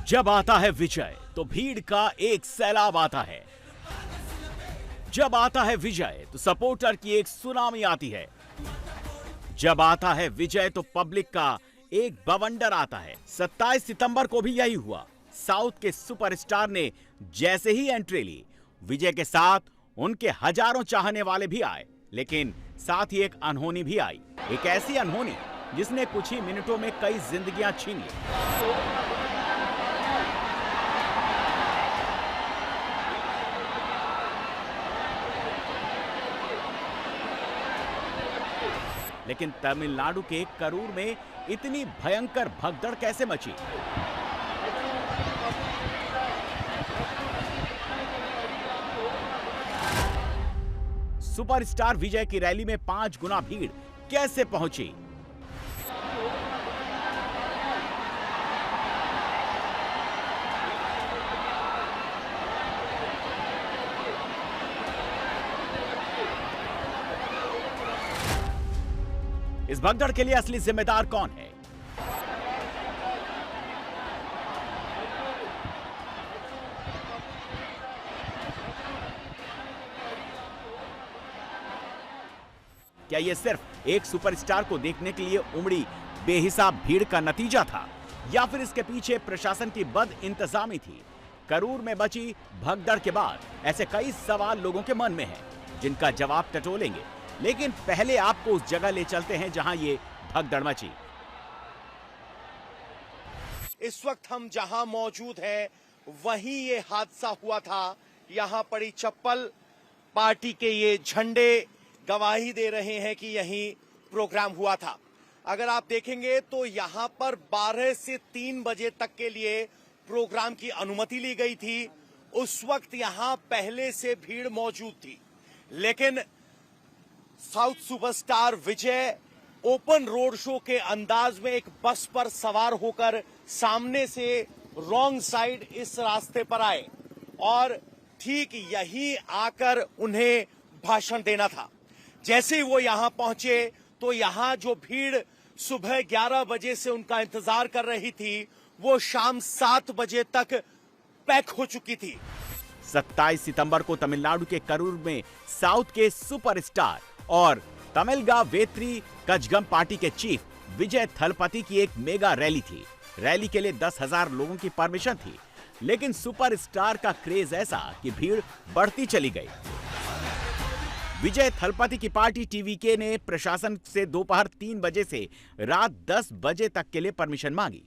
जब आता है विजय तो भीड़ का एक सैलाब आता है। जब आता है विजय तो सपोर्टर की एक सुनामी आती है। जब आता है विजय तो पब्लिक का एक बवंडर आता है। 27 सितंबर को भी यही हुआ। साउथ के सुपरस्टार ने जैसे ही एंट्री ली, विजय के साथ उनके हजारों चाहने वाले भी आए, लेकिन साथ ही एक अनहोनी भी आई। एक ऐसी अनहोनी जिसने कुछ ही मिनटों में कई जिंदगियां छीन ली। लेकिन तमिलनाडु के करूर में इतनी भयंकर भगदड़ कैसे मची? सुपरस्टार विजय की रैली में 5 गुना भीड़ कैसे पहुंची? इस भगदड़ के लिए असली जिम्मेदार कौन है? क्या यह सिर्फ एक सुपरस्टार को देखने के लिए उमड़ी बेहिसाब भीड़ का नतीजा था, या फिर इसके पीछे प्रशासन की बद इंतजामी थी? करूर में बची भगदड़ के बाद ऐसे कई सवाल लोगों के मन में हैं, जिनका जवाब टटोलेंगे। लेकिन पहले आपको उस जगह ले चलते हैं जहां ये भगदड़ मची। इस वक्त हम जहां मौजूद हैं वहीं ये हादसा हुआ था। यहां पड़ी चप्पल, पार्टी के ये झंडे गवाही दे रहे हैं कि यहीं प्रोग्राम हुआ था। अगर आप देखेंगे तो यहां पर 12 से 3 बजे तक के लिए प्रोग्राम की अनुमति ली गई थी। उस वक्त यहां पहले से भीड़ मौजूद थी, लेकिन साउथ सुपरस्टार विजय ओपन रोड शो के अंदाज में एक बस पर सवार होकर सामने से रॉन्ग साइड इस रास्ते पर आए और ठीक यहीं आकर उन्हें भाषण देना था। जैसे ही वो यहां पहुंचे तो यहां जो भीड़ सुबह 11 बजे से उनका इंतजार कर रही थी, वो शाम 7 बजे तक पैक हो चुकी थी। 27 सितंबर को तमिलनाडु के करूर में साउथ के सुपरस्टार और तमिलगा वेत्री कजगम पार्टी के चीफ विजय थलपति की एक मेगा रैली थी। रैली के लिए 10,000 लोगों की परमिशन थी, लेकिन सुपरस्टार का क्रेज ऐसा कि भीड़ बढ़ती चली गई। विजय थलपति की पार्टी टीवीके ने प्रशासन से दोपहर 3 बजे से रात 10 बजे तक के लिए परमिशन मांगी,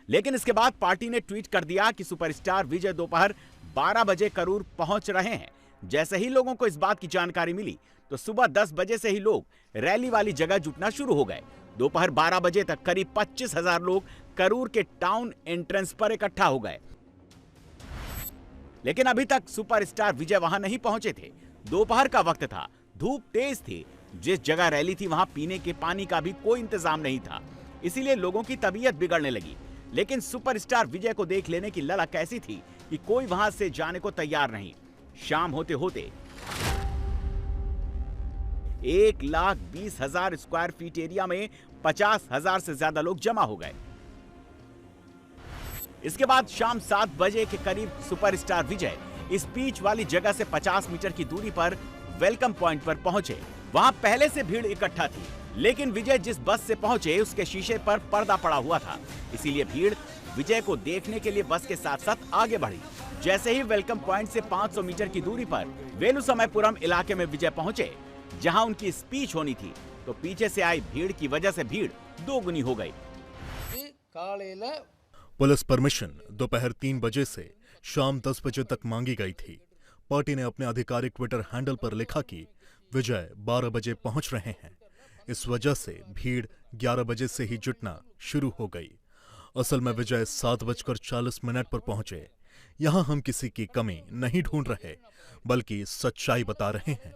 लेकिन इसके बाद पार्टी ने ट्वीट कर दिया कि सुपरस्टार विजय दोपहर 12 बजे करूर पहुंच रहे हैं। जैसे ही लोगों को इस बात की जानकारी मिली तो सुबह 10 बजे से ही लोग रैली वाली जगह जुटना शुरू हो गए। दोपहर 12 बजे तक करीब 25,000 लोग करूर के टाउन एंट्रेंस पर इकट्ठा हो गए, लेकिन अभी तक सुपरस्टार विजय वहां नहीं पहुंचे थे। दोपहर का वक्त था, धूप तेज थी। जिस जगह रैली थी वहां पीने के पानी का भी कोई इंतजाम नहीं था, इसीलिए लोगों की तबीयत बिगड़ने लगी। लेकिन सुपरस्टार विजय को देख लेने की ललक ऐसी थी कि कोई वहां से जाने को तैयार नहीं। शाम होते होते 1,20,000 स्क्वायर फीट एरिया में 50,000 से ज्यादा लोग जमा हो गए। इसके बाद शाम 7 बजे के करीब सुपरस्टार विजय स्पीच वाली जगह से 50 मीटर की दूरी पर वेलकम पॉइंट पर पहुंचे। वहां पहले से भीड़ इकट्ठा थी, लेकिन विजय जिस बस से पहुंचे उसके शीशे पर पर्दा पड़ा हुआ था, इसीलिए भीड़ विजय को देखने के लिए बस के साथ साथ आगे बढ़ी। जैसे ही वेलकम पॉइंट से 500 मीटर की दूरी पर वेलुसमयपुरम इलाके में विजय पहुंचे, जहां उनकी स्पीच होनी थी, तो पीछे से आई भीड़ की वजह से भीड़ दोगुनी हो गई। पुलिस परमिशन दोपहर 3 बजे से शाम 10 बजे तक मांगी गई थी। पार्टी ने अपने आधिकारिक ट्विटर हैंडल पर लिखा कि विजय 12 बजे पहुंच रहे हैं। इस वजह से भीड़ 11 बजे से ही जुटना शुरू हो गई। असल में विजय 7:40 पर पहुंचे। यहां हम किसी की कमी नहीं ढूंढ रहे, बल्कि सच्चाई बता रहे हैं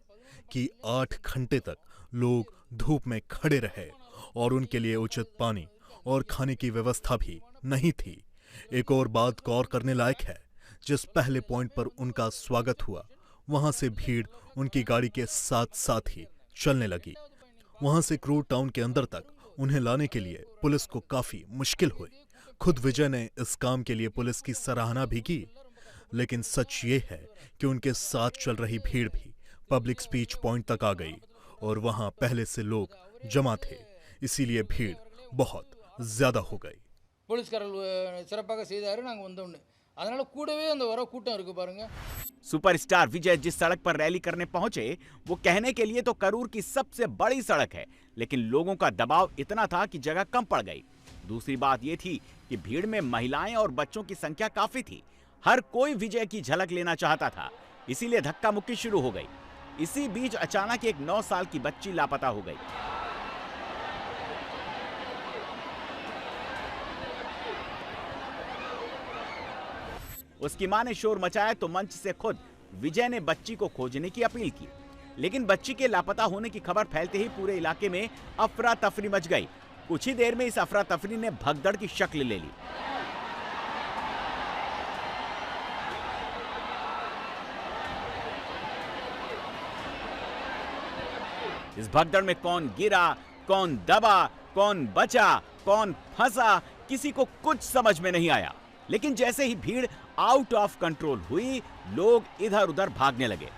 कि 8 घंटे तक लोग धूप में खड़े रहे और उनके लिए उचित पानी और खाने की व्यवस्था भी नहीं थी। एक और बात गौर करने लायक है, जिस पहले पॉइंट पर उनका स्वागत हुआ, वहां से भीड़ उनकी गाड़ी के साथ साथ ही चलने लगी। वहां से क्रू टाउन के अंदर तक उन्हें लाने के लिए पुलिस को काफी मुश्किल हुई। खुद विजय ने इस काम के लिए पुलिस की सराहना भी की, लेकिन सच ये है कि उनके साथ चल रही भीड़ भी पब्लिक स्पीच पॉइंट तक आ गई और वहां पहले से लोग जमा थे, इसीलिए भीड़ बहुत ज्यादा हो गई। போலீஸ்காரர்கள் சிறப்பாக செய்தாரு, நாங்க வந்தோம்னு அதனால கூடவே அந்த வர கூட்டம் இருக்கு பாருங்க। सुपरस्टार विजय जिस सड़क पर रैली करने पहुंचे वो कहने के लिए तो करूर की सबसे बड़ी सड़क है, लेकिन लोगों का दबाव इतना था कि जगह कम पड़ गई। दूसरी बात यह थी कि भीड़ में महिलाएं और बच्चों की संख्या काफी थी। हर कोई विजय की झलक लेना चाहता था, इसीलिए धक्का मुक्की शुरू हो गई। इसी बीच अचानक एक 9 साल की बच्ची लापता हो गई। उसकी मां ने शोर मचाया तो मंच से खुद विजय ने बच्ची को खोजने की अपील की, लेकिन बच्ची के लापता होने की खबर फैलते ही पूरे इलाके में अफरा तफरी मच गई। कुछ ही देर में इस अफरा तफरी ने भगदड़ की शक्ल ले ली। इस भगदड़ में कौन गिरा, कौन दबा, कौन बचा, कौन फंसा, किसी को कुछ समझ में नहीं आया। लेकिन जैसे ही भीड़ आउट ऑफ कंट्रोल हुई, लोग इधर उधर भागने लगे।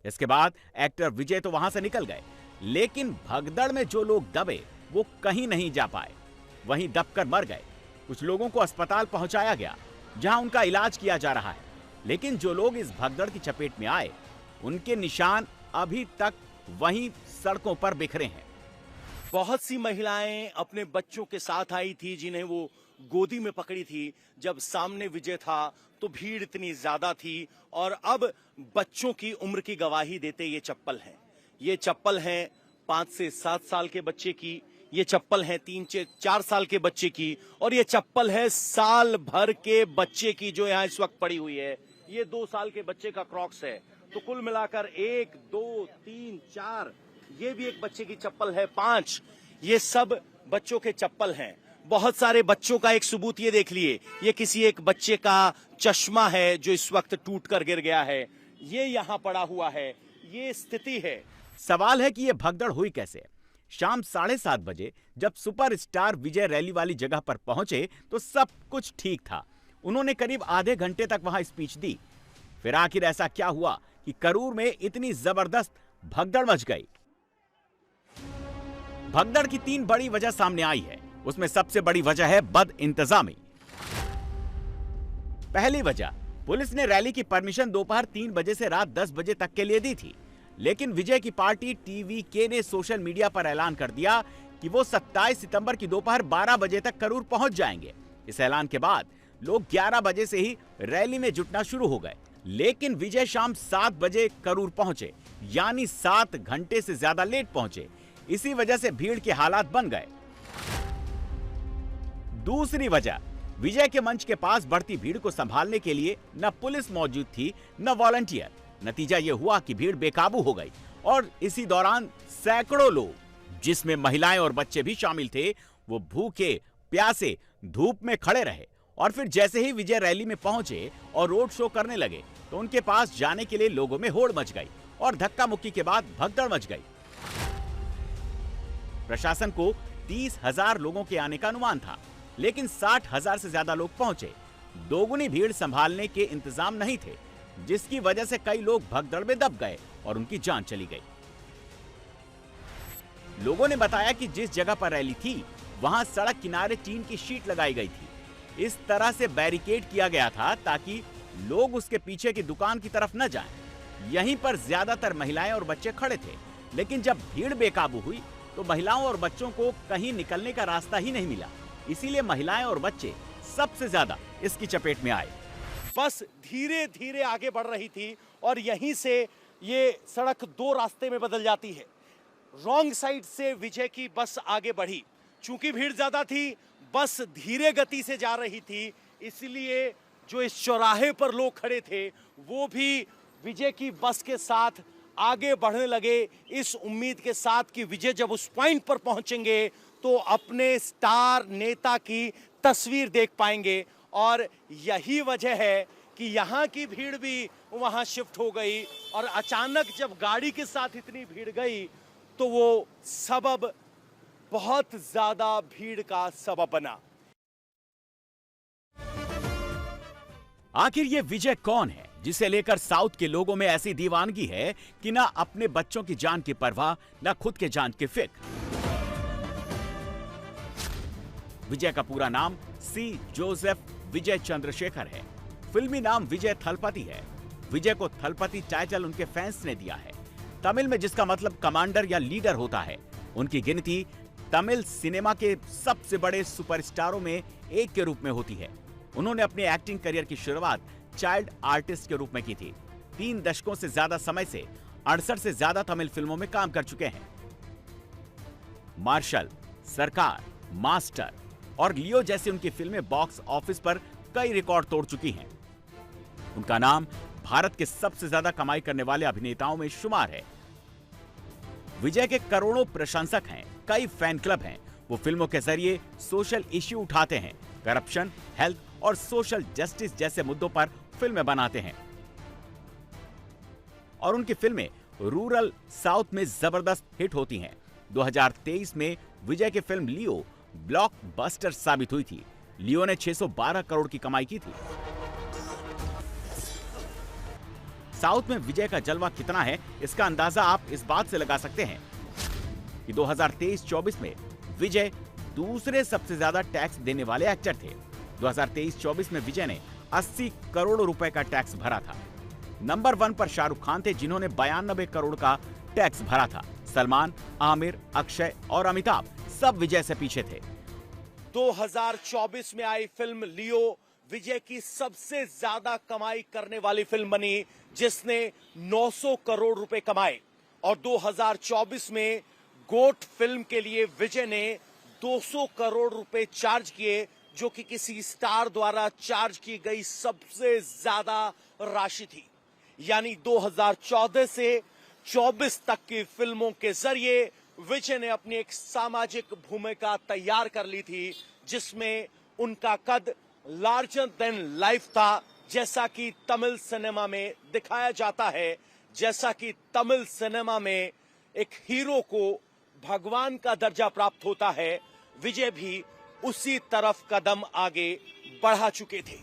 इसके बाद एक्टर विजय तो वहां से निकल गए, लेकिन भगदड़ में जो लोग दबे वो कहीं नहीं जा पाए, वहीं दबकर मर गए। कुछ लोगों को अस्पताल पहुंचाया गया, जहां उनका इलाज किया जा रहा है, लेकिन जो लोग इस भगदड़ की चपेट में आए, उनके निशान अभी तक वहीं सड़कों पर बिखरे हैं। बहुत सी महिलाएं अपने बच्चों के साथ आई थी, जिन्हें वो गोदी में पकड़ी थी। जब सामने विजय था तो भीड़ इतनी ज्यादा थी, और अब बच्चों की उम्र की गवाही देते ये चप्पल हैं। ये चप्पल हैं 5 से 7 साल के बच्चे की, ये चप्पल है 3 से 4 साल के बच्चे की, और ये चप्पल है साल भर के बच्चे की जो यहाँ इस वक्त पड़ी हुई है। ये 2 साल के बच्चे का क्रॉक्स है। तो कुल मिलाकर 1, 2, 3, 4, ये भी एक बच्चे की चप्पल है, 5, ये सब बच्चों के चप्पल हैं। बहुत सारे बच्चों का एक सबूत ये देख लिए, ये किसी एक बच्चे का चश्मा है जो इस वक्त टूट कर गिर गया है, ये यहाँ पड़ा हुआ है, ये स्थिति है। सवाल है कि ये भगदड़ हुई कैसे। शाम 7:30 बजे जब सुपरस्टार विजय रैली वाली जगह पर पहुंचे तो सब कुछ ठीक था। उन्होंने करीब आधे घंटे तक वहां स्पीच दी। फिर आखिर ऐसा क्या हुआ कि करूर में इतनी जबरदस्त भगदड़ मच गई। भगदड़ की 3 बड़ी वजह सामने आई है। उसमें सबसे बड़ी वजह है बद इंतजामी। पहली वजह, पुलिस ने रैली की परमिशन दोपहर 3 बजे से रात 10 बजे तक के लिए दी थी, लेकिन विजय की पार्टी टीवीके ने सोशल मीडिया पर ऐलान कर दिया कि वो 27 सितंबर की दोपहर 12 बजे तक करूर पहुंच जाएंगे। इस ऐलान के बाद लोग 11 बजे से ही रैली में जुटना शुरू हो गए, लेकिन विजय शाम 7 बजे करूर पहुंचे, यानी 7 घंटे से ज्यादा लेट पहुंचे। इसी वजह से भीड़ के हालात बन गए। दूसरी वजह, विजय के मंच के पास बढ़ती भीड़ को संभालने के लिए न पुलिस मौजूद थी न वॉलंटियर। नतीजा यह हुआ कि भीड़ बेकाबू हो गई और इसी दौरान सैकड़ों लोग, जिसमें महिलाएं और बच्चे भी शामिल थे, वो भूखे प्यासे धूप में खड़े रहे। और फिर जैसे ही विजय रैली में पहुंचे और रोड शो करने लगे तो उनके पास जाने के लिए लोगों में होड़ मच गई और धक्का मुक्की के बाद भगदड़ मच गई। प्रशासन को 30,000 लोगों के आने का अनुमान था, लेकिन 60,000 से ज्यादा लोग पहुंचे। दोगुनी भीड़ संभालने के इंतजाम नहीं थे, जिसकी वजह से कई लोग भगदड़ में दब गए और उनकी जान चली गई। लोगों ने बताया कि जिस जगह पर रैली थी वहां सड़क किनारे टीन की शीट लगाई गई थी। इस तरह से बैरिकेड किया गया था ताकि लोग उसके पीछे की दुकान की तरफ न जाएं। यहीं पर ज्यादातर महिलाएं और बच्चे खड़े थे, लेकिन जब भीड़ बेकाबू हुई तो महिलाओं और बच्चों को कहीं निकलने का रास्ता ही नहीं मिला। इसीलिए महिलाएं और बच्चे सबसे ज्यादा इसकी चपेट में आए। बस धीरे धीरे आगे बढ़ रही थी और यहीं से ये सड़क 2 रास्ते में बदल जाती है। रॉन्ग साइड से विजय की बस आगे बढ़ी। चूंकि भीड़ ज्यादा थी, बस धीरे गति से जा रही थी, इसलिए जो इस चौराहे पर लोग खड़े थे वो भी विजय की बस के साथ आगे बढ़ने लगे, इस उम्मीद के साथ कि विजय जब उस पॉइंट पर पहुंचेंगे तो अपने स्टार नेता की तस्वीर देख पाएंगे। और यही वजह है कि यहाँ की भीड़ भी वहां शिफ्ट हो गई। और अचानक जब गाड़ी के साथ इतनी भीड़ गई तो वो सबब बहुत ज्यादा भीड़ का सबब बना। आखिर ये विजय कौन है जिसे लेकर साउथ के लोगों में ऐसी दीवानगी है कि ना अपने बच्चों की जान की परवाह, ना खुद के जान की फिक्र। विजय का पूरा नाम सी जोसेफ विजय चंद्रशेखर है। फिल्मी नाम विजय थलपति है। विजय को थलपति टाइटल उनके फैंस ने दिया है, तमिल में जिसका मतलब कमांडर या लीडर होता है। उनकी गिनती तमिल सिनेमा के सबसे बड़े सुपरस्टारों में एक के रूप में होती है। उन्होंने अपने एक्टिंग करियर की शुरुआत चाइल्ड आर्टिस्ट के रूप में की थी। 3 दशकों से ज्यादा समय से 68 से ज्यादा तमिल फिल्मों में काम कर चुके हैं। मार्शल, सरकार, मास्टर और लियो जैसी उनकी फिल्में बॉक्स ऑफिस पर कई रिकॉर्ड तोड़ चुकी हैं। उनका नाम भारत के सबसे ज्यादा कमाई करने वाले अभिनेताओं में शुमार है। विजय के करोड़ों प्रशंसक हैं, कई फैन क्लब हैं। वो फिल्मों के जरिए सोशल इश्यू उठाते हैं, करप्शन, हेल्थ और सोशल जस्टिस जैसे मुद्दों पर फिल्में बनाते हैं। और उनकी फिल्में रूरल साउथ में जबरदस्त हिट होती हैं। 2023 में विजय की फिल्म लियो ब्लॉकबस्टर साबित हुई थी। लियो ने 612 करोड़ की कमाई की थी। साउथ में विजय का जलवा कितना है, इसका अंदाजा आप इस बात से लगा सकते हैं कि 2023-24 में विजय दूसरे सबसे ज्यादा टैक्स देने वाले एक्टर थे। 2023-24 में विजय ने 80 करोड़ रुपए का टैक्स भरा था। नंबर 1 पर शाहरुख खान थे, जिन्होंने 92 करोड़ का टैक्स भरा था। सलमान, आमिर, अक्षय और अमिताभ सब विजय से पीछे थे। 2024 में आई फिल्म लियो विजय की सबसे ज्यादा कमाई करने वाली फिल्म बनी, जिसने 900 करोड़ रुपए कमाए। और 2024 में गोट फिल्म के लिए विजय ने 200 करोड़ रुपए चार्ज किए, जो कि किसी स्टार द्वारा चार्ज की गई सबसे ज्यादा राशि थी। यानी 2014 से 24 तक की फिल्मों के जरिए विजय ने अपनी एक सामाजिक भूमिका तैयार कर ली थी, जिसमें उनका कद लार्जर देन लाइफ था, जैसा कि तमिल सिनेमा में दिखाया जाता है। जैसा कि तमिल सिनेमा में एक हीरो को भगवान का दर्जा प्राप्त होता है, विजय भी उसी तरफ कदम आगे बढ़ा चुके थे।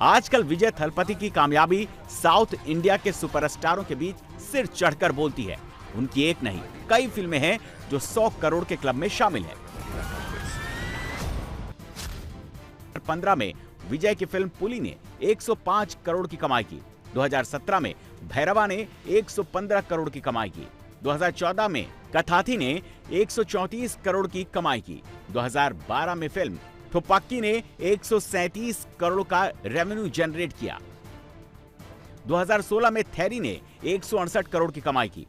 आजकल विजय थलपति की कामयाबी साउथ इंडिया के सुपरस्टारों के बीच सिर चढ़कर बोलती है। उनकी एक नहीं, कई फिल्में हैं जो 100 करोड़ के क्लब में शामिल हैं। 2015 में विजय की फिल्म पुली ने 105 करोड़ की कमाई की। 2017 में भैरवा ने 115 करोड़ की कमाई की। 2014 में कथाथी ने 134 करोड़ की कमाई की। 2012 में फिल्म थुपाकी ने 137 करोड़ का रेवेन्यू जनरेट किया। 2016 में थेरी ने 168 करोड़ की कमाई की।